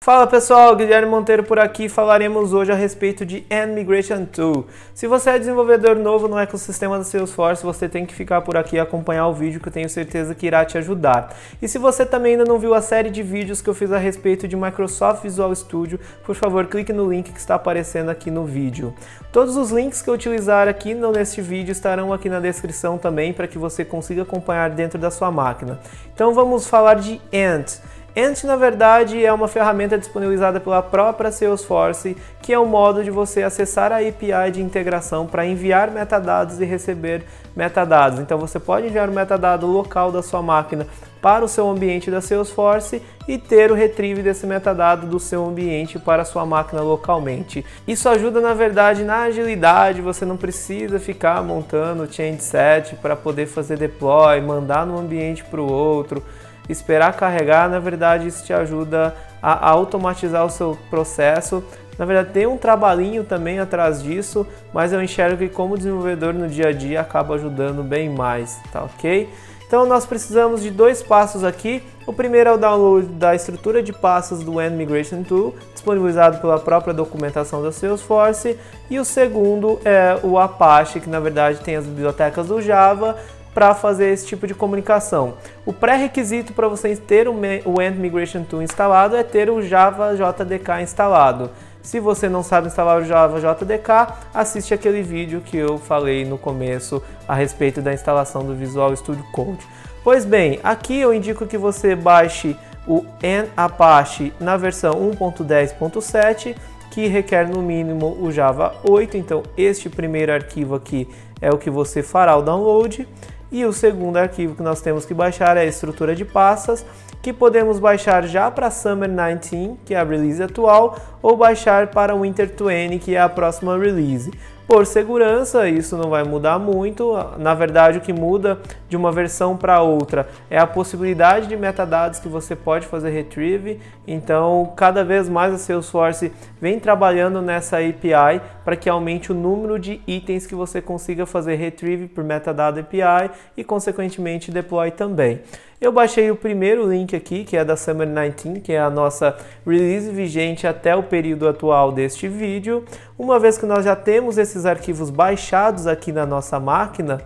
Fala pessoal, Guilherme Monteiro por aqui. Falaremos hoje a respeito de End Migration Tool. Se você é desenvolvedor novo no ecossistema da Salesforce, você tem que ficar por aqui e acompanhar o vídeo que eu tenho certeza que irá te ajudar. E se você também ainda não viu a série de vídeos que eu fiz a respeito de Microsoft Visual Studio, por favor clique no link que está aparecendo aqui no vídeo. Todos os links que eu utilizar aqui neste vídeo estarão aqui na descrição também para que você consiga acompanhar dentro da sua máquina. Então vamos falar de End. End, na verdade, é uma ferramenta disponibilizada pela própria Salesforce, que é um modo de você acessar a API de integração para enviar metadados e receber metadados. Então você pode enviar o metadado local da sua máquina para o seu ambiente da Salesforce e ter o retrieve desse metadado do seu ambiente para a sua máquina localmente. Isso ajuda, na verdade, na agilidade. Você não precisa ficar montando change set para poder fazer deploy, mandar um ambiente para o outro, esperar carregar. Na verdade, isso te ajuda a automatizar o seu processo. Na verdade, tem um trabalhinho também atrás disso, mas eu enxergo que como desenvolvedor no dia a dia acaba ajudando bem mais, tá ok? Então nós precisamos de dois passos aqui. O primeiro é o download da estrutura de passos do End Migration Tool, disponibilizado pela própria documentação da Salesforce, e o segundo é o Apache, que na verdade tem as bibliotecas do Java para fazer esse tipo de comunicação. O pré-requisito para você ter o End Migration Tool instalado é ter o Java JDK instalado. Se você não sabe instalar o Java JDK, assiste aquele vídeo que eu falei no começo a respeito da instalação do Visual Studio Code. Pois bem, aqui eu indico que você baixe o End Apache na versão 1.10.7, que requer no mínimo o Java 8, então este primeiro arquivo aqui é o que você fará o download. E o segundo arquivo que nós temos que baixar é a estrutura de pastas, que podemos baixar já para Summer 19, que é a release atual, ou baixar para Winter 20, que é a próxima release. Por segurança, isso não vai mudar muito. Na verdade, o que muda de uma versão para outra é a possibilidade de metadados que você pode fazer retrieve. Então, cada vez mais a Salesforce vem trabalhando nessa API para que aumente o número de itens que você consiga fazer retrieve por metadado API e, consequentemente, deploy também. Eu baixei o primeiro link aqui, que é da Summer 19, que é a nossa release vigente até o período atual deste vídeo. Uma vez que nós já temos esses arquivos baixados aqui na nossa máquina,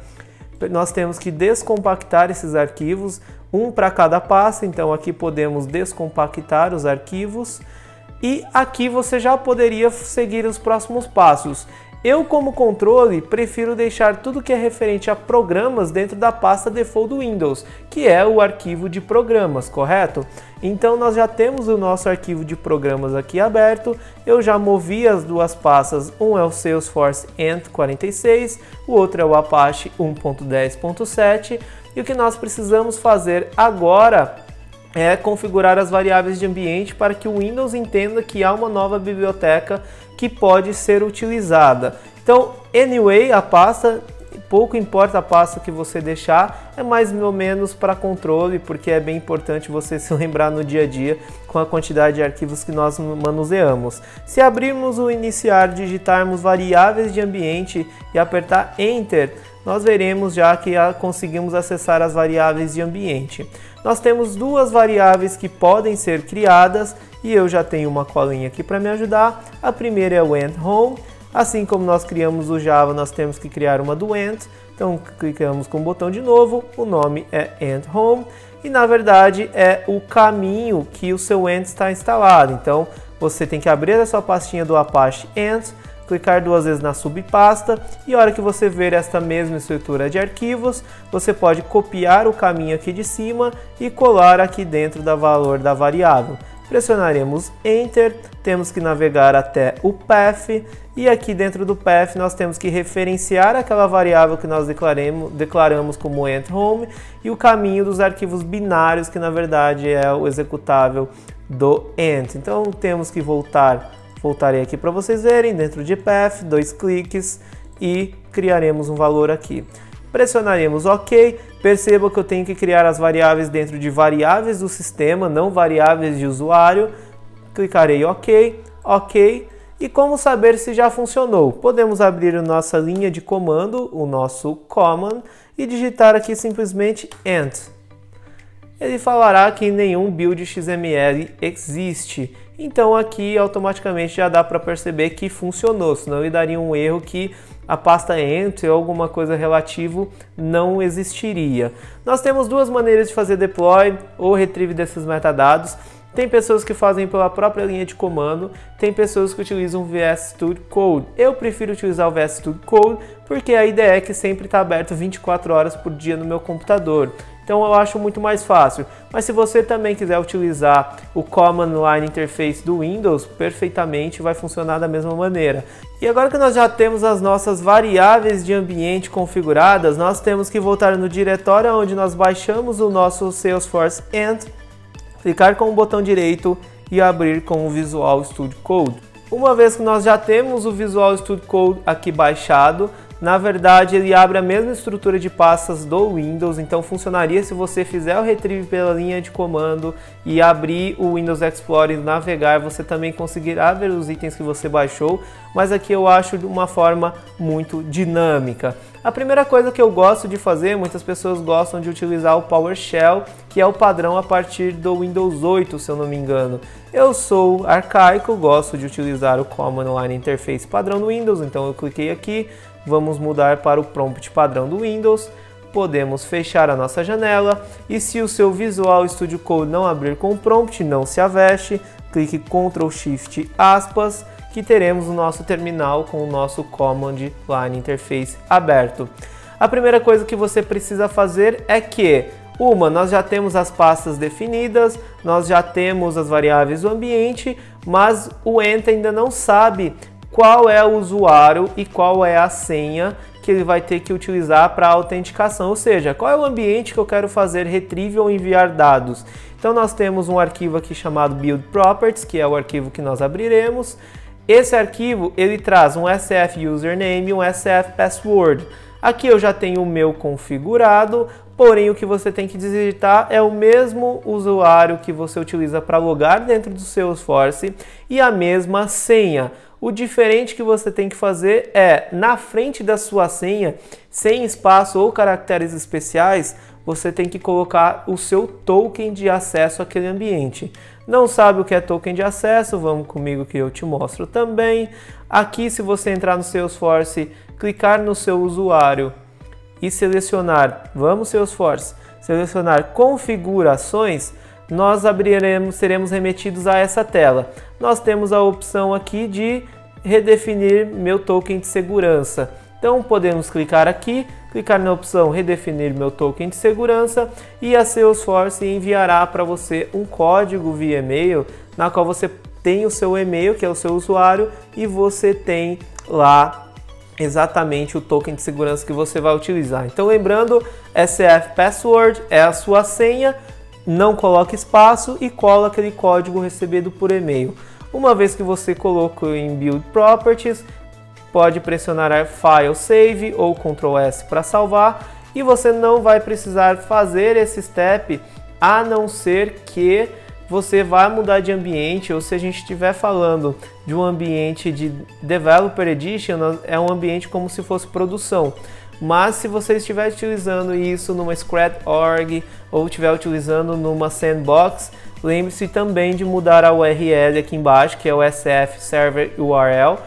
nós temos que descompactar esses arquivos, um para cada pasta. Então aqui podemos descompactar os arquivos e aqui você já poderia seguir os próximos passos. Eu, como controle, prefiro deixar tudo que é referente a programas dentro da pasta default do Windows, que é o arquivo de programas, correto? Então nós já temos o nosso arquivo de programas aqui aberto. Eu já movi as duas pastas, um é o Salesforce End 46, o outro é o Apache 1.10.7, e o que nós precisamos fazer agora é configurar as variáveis de ambiente para que o Windows entenda que há uma nova biblioteca que pode ser utilizada. Então, anyway, a pasta, pouco importa a pasta que você deixar, é mais ou menos para controle, porque é bem importante você se lembrar no dia a dia com a quantidade de arquivos que nós manuseamos. Se abrirmos o iniciar, digitarmos variáveis de ambiente e apertar Enter, nós veremos já que conseguimos acessar as variáveis de ambiente. Nós temos duas variáveis que podem ser criadas e eu já tenho uma colinha aqui para me ajudar. A primeira é o End Home. Assim como nós criamos o Java, nós temos que criar uma do End. Então clicamos com o botão de novo, o nome é End Home e na verdade é o caminho que o seu End está instalado. Então você tem que abrir a sua pastinha do Apache End, clicar duas vezes na subpasta e a hora que você ver esta mesma estrutura de arquivos, você pode copiar o caminho aqui de cima e colar aqui dentro da valor da variável. Pressionaremos Enter, temos que navegar até o path e aqui dentro do path nós temos que referenciar aquela variável que nós declaramos como End Home e o caminho dos arquivos binários que na verdade é o executável do End. Então temos que voltarei aqui para vocês verem, dentro de path, dois cliques e criaremos um valor aqui. Pressionaremos OK, perceba que eu tenho que criar as variáveis dentro de variáveis do sistema, não variáveis de usuário. Clicarei OK, OK. E como saber se já funcionou? Podemos abrir a nossa linha de comando, o nosso command, e digitar aqui simplesmente End. Ele falará que nenhum build XML existe. Então aqui automaticamente já dá para perceber que funcionou, senão ele daria um erro que a pasta ent ou alguma coisa relativo não existiria. Nós temos duas maneiras de fazer deploy ou retrieve desses metadados. Tem pessoas que fazem pela própria linha de comando, tem pessoas que utilizam o VS Studio Code. Eu prefiro utilizar o VS Studio Code porque a IDE sempre está aberta 24 horas por dia no meu computador. Então eu acho muito mais fácil. Mas se você também quiser utilizar o Command Line Interface do Windows, perfeitamente vai funcionar da mesma maneira. E agora que nós já temos as nossas variáveis de ambiente configuradas, nós temos que voltar no diretório onde nós baixamos o nosso Salesforce Ent, clicar com o botão direito e abrir com o Visual Studio Code. Uma vez que nós já temos o Visual Studio Code aqui baixado, na verdade ele abre a mesma estrutura de pastas do Windows, então funcionaria se você fizer o retrieve pela linha de comando e abrir o Windows Explorer e navegar, você também conseguirá ver os itens que você baixou, mas aqui eu acho de uma forma muito dinâmica. A primeira coisa que eu gosto de fazer, muitas pessoas gostam de utilizar o PowerShell, que é o padrão a partir do Windows 8, se eu não me engano. Eu sou arcaico, gosto de utilizar o Command Line Interface padrão do Windows, então eu cliquei aqui. Vamos mudar para o prompt padrão do Windows, podemos fechar a nossa janela e se o seu Visual Studio Code não abrir com o prompt, não se aveste, clique Ctrl Shift aspas, que teremos o nosso terminal com o nosso Command Line Interface aberto. A primeira coisa que você precisa fazer é que nós já temos as pastas definidas, nós já temos as variáveis do ambiente, mas o Ent ainda não sabe qual é o usuário e qual é a senha que ele vai ter que utilizar para a autenticação, ou seja, qual é o ambiente que eu quero fazer retrieve ou enviar dados. Então nós temos um arquivo aqui chamado build properties, que é o arquivo que nós abriremos. Esse arquivo ele traz um SF username e um SF password. Aqui eu já tenho o meu configurado, porém o que você tem que digitar é o mesmo usuário que você utiliza para logar dentro do Salesforce e a mesma senha. O diferente que você tem que fazer é, na frente da sua senha, sem espaço ou caracteres especiais, você tem que colocar o seu token de acesso àquele ambiente. Não sabe o que é token de acesso? Vamos comigo que eu te mostro também. Aqui, se você entrar no Salesforce, clicar no seu usuário e selecionar, vamos Salesforce, selecionar configurações, nós seremos remetidos a essa tela. Nós temos a opção aqui de redefinir meu token de segurança. Então podemos clicar aqui, clicar na opção redefinir meu token de segurança e a Salesforce enviará para você um código via e-mail, na qual você tem o seu e-mail, que é o seu usuário, e você tem lá exatamente o token de segurança que você vai utilizar. Então lembrando, SF Password é a sua senha, não coloque espaço e cola aquele código recebido por e-mail. Uma vez que você colocou em Build Properties, pode pressionar File Save ou Ctrl S para salvar e você não vai precisar fazer esse step a não ser que você vá mudar de ambiente, ou se a gente estiver falando de um ambiente de Developer Edition, é um ambiente como se fosse produção. Mas se você estiver utilizando isso numa Scratch.org ou estiver utilizando numa Sandbox, lembre-se também de mudar a URL aqui embaixo, que é o SF Server URL,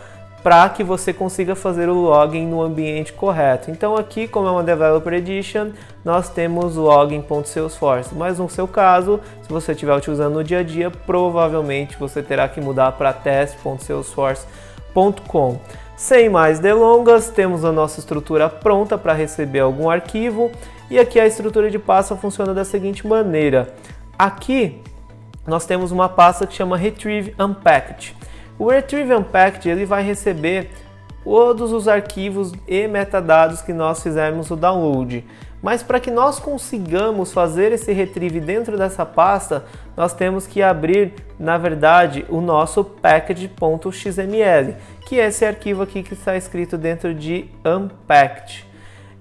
para que você consiga fazer o login no ambiente correto. Então aqui, como é uma Developer Edition, nós temos login.salesforce, mas no seu caso, se você estiver utilizando no dia a dia, provavelmente você terá que mudar para test.salesforce.com. Sem mais delongas, temos a nossa estrutura pronta para receber algum arquivo e aqui a estrutura de pasta funciona da seguinte maneira. Aqui nós temos uma pasta que chama Retrieve Unpacked. O Retrieve Unpacked ele vai receber todos os arquivos e metadados que nós fizermos o download. Mas para que nós consigamos fazer esse retrieve dentro dessa pasta, nós temos que abrir, na verdade, o nosso package.xml, que é esse arquivo aqui que está escrito dentro de Unpacked.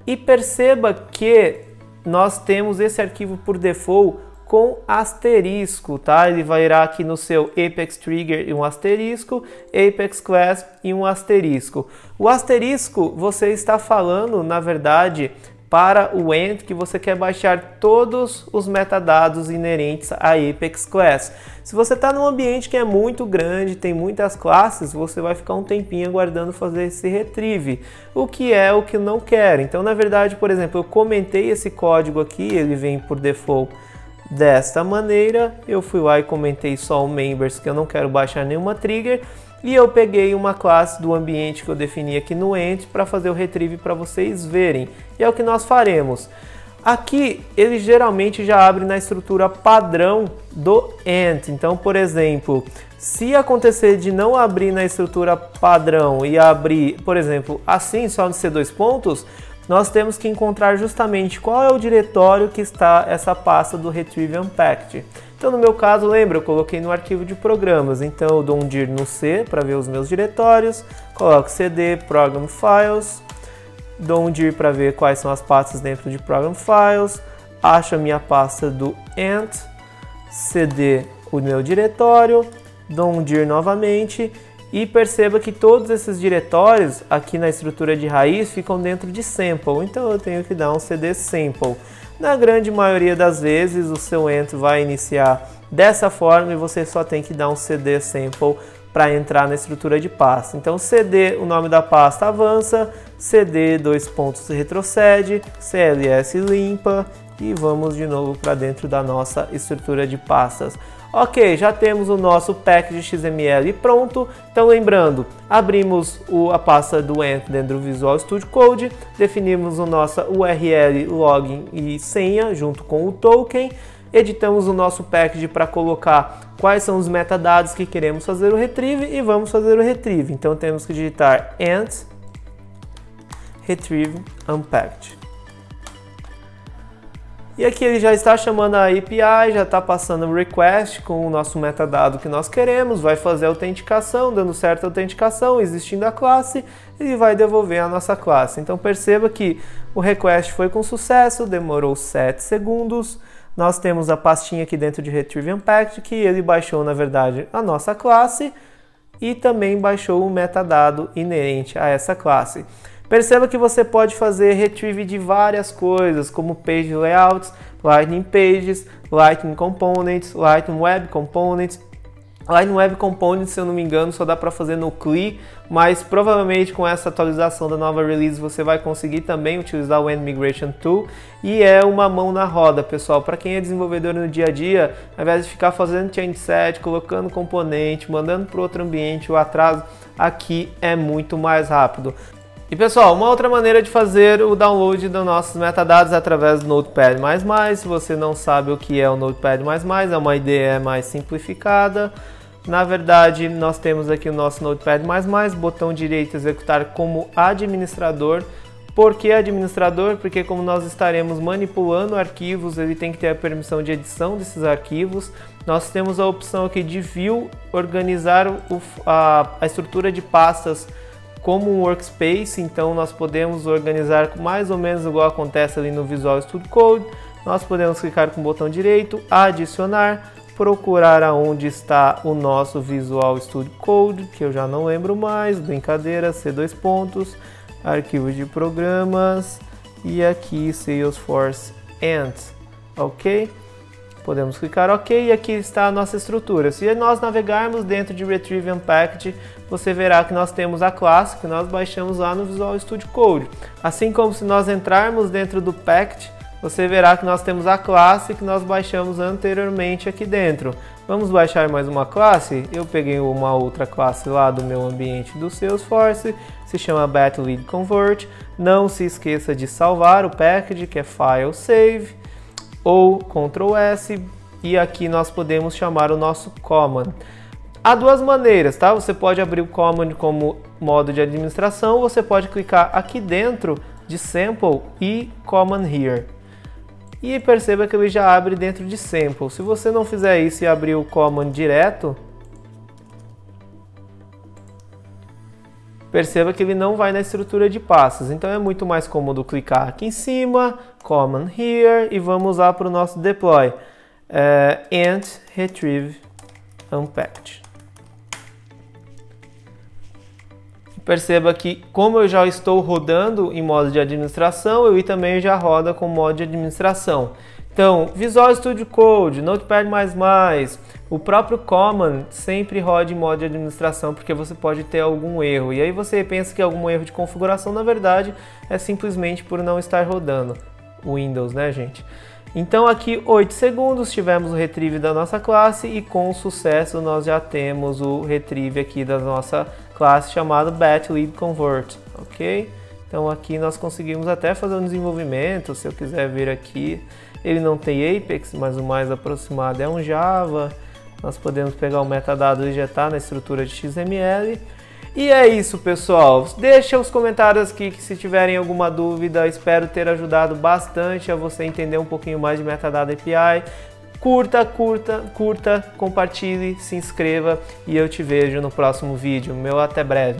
E perceba que nós temos esse arquivo por default com asterisco, tá? Ele vai ir aqui no seu Apex Trigger e um asterisco, Apex Class e um asterisco. O asterisco você está falando, na verdade, para o Ent que você quer baixar todos os metadados inerentes à Apex Class. Se você está num ambiente que é muito grande, tem muitas classes, você vai ficar um tempinho aguardando fazer esse retrieve, o que é o que eu não quero. Então, na verdade, por exemplo, eu comentei esse código aqui, ele vem por default desta maneira, eu fui lá e comentei só o members, que eu não quero baixar nenhuma trigger, e eu peguei uma classe do ambiente que eu defini aqui no Ent para fazer o retrieve para vocês verem. E é o que nós faremos. Aqui ele geralmente já abre na estrutura padrão do Ent. Então, por exemplo, se acontecer de não abrir na estrutura padrão e abrir, por exemplo, assim, só no C2 pontos, nós temos que encontrar justamente qual é o diretório que está essa pasta do Retrieve Unpacked. Então, no meu caso, lembra, eu coloquei no arquivo de programas, então eu dou um dir no C para ver os meus diretórios, coloco cd program files, dou um dir para ver quais são as pastas dentro de program files, acho a minha pasta do Ent, cd o meu diretório, dou um dir novamente e perceba que todos esses diretórios aqui na estrutura de raiz ficam dentro de sample, então eu tenho que dar um cd sample. Na grande maioria das vezes o seu Ent vai iniciar dessa forma e você só tem que dar um cd sample para entrar na estrutura de pasta. Então cd, o nome da pasta avança, cd dois pontos retrocede, cls limpa e vamos de novo para dentro da nossa estrutura de pastas. Ok, já temos o nosso package XML pronto. Então lembrando, abrimos a pasta do Ent dentro do Visual Studio Code, definimos a nossa URL, login e senha junto com o token, editamos o nosso package para colocar quais são os metadados que queremos fazer o retrieve e vamos fazer o retrieve. Então temos que digitar Ent retrieve unpacked. E aqui ele já está chamando a API, já está passando o request com o nosso metadado que nós queremos, vai fazer a autenticação, dando certo a autenticação, existindo a classe, e vai devolver a nossa classe. Então perceba que o request foi com sucesso, demorou 7 segundos, nós temos a pastinha aqui dentro de Retrieve Unpacked, que ele baixou na verdade a nossa classe, e também baixou o metadado inerente a essa classe. Perceba que você pode fazer retrieve de várias coisas, como Page Layouts, Lightning Pages, Lightning Components, Lightning Web Components. Lightning Web Components, se eu não me engano, só dá para fazer no CLI, mas provavelmente com essa atualização da nova release você vai conseguir também utilizar o Migration Tool. E é uma mão na roda, pessoal. Para quem é desenvolvedor no dia a dia, ao invés de ficar fazendo change set, colocando componente, mandando para outro ambiente, o atraso, aqui é muito mais rápido. E pessoal, uma outra maneira de fazer o download dos nossos metadados é através do Notepad++. Se você não sabe o que é o Notepad++, é uma ideia mais simplificada. Na verdade, nós temos aqui o nosso Notepad++, botão direito executar como administrador. Por que administrador? Porque como nós estaremos manipulando arquivos, ele tem que ter a permissão de edição desses arquivos. Nós temos a opção aqui de View, organizar a estrutura de pastas como um workspace, então nós podemos organizar mais ou menos igual acontece ali no Visual Studio Code. Nós podemos clicar com o botão direito, adicionar, procurar aonde está o nosso Visual Studio Code, que eu já não lembro mais, brincadeira, C2 pontos, arquivos de programas e aqui Salesforce Ent, ok? Podemos clicar OK e aqui está a nossa estrutura. Se nós navegarmos dentro de Retrieve Unpacked, você verá que nós temos a classe que nós baixamos lá no Visual Studio Code. Assim como se nós entrarmos dentro do Packed, você verá que nós temos a classe que nós baixamos anteriormente aqui dentro. Vamos baixar mais uma classe? Eu peguei uma outra classe lá do meu ambiente do Salesforce, se chama BatLeadConvert. Não se esqueça de salvar o package, que é File Save, ou Ctrl S, e aqui nós podemos chamar o nosso command. Há duas maneiras, tá? Você pode abrir o command como modo de administração, você pode clicar aqui dentro de sample e command here. E perceba que ele já abre dentro de sample. Se você não fizer isso e abrir o command direto, perceba que ele não vai na estrutura de pastas, então é muito mais cômodo clicar aqui em cima, Command Here, e vamos lá para o nosso deploy, Ent Retrieve Unpacked. Perceba que, como eu já estou rodando em modo de administração, o UI também já roda com modo de administração. Então, Visual Studio Code, Notepad++, o próprio Common sempre roda em modo de administração, porque você pode ter algum erro. E aí você pensa que algum erro de configuração, na verdade, é simplesmente por não estar rodando o Windows, né, gente? Então aqui 8 segundos, tivemos o retrieve da nossa classe e com sucesso nós já temos o retrieve aqui da nossa classe chamado BatLibConvert, ok? Então aqui nós conseguimos até fazer um desenvolvimento, se eu quiser ver aqui, ele não tem Apex, mas o mais aproximado é um Java. Nós podemos pegar o metadado e injetar na estrutura de XML. E é isso, pessoal. Deixa os comentários aqui que se tiverem alguma dúvida. Espero ter ajudado bastante a você entender um pouquinho mais de Metadata API. Curta, compartilhe, se inscreva e eu te vejo no próximo vídeo. Meu até breve.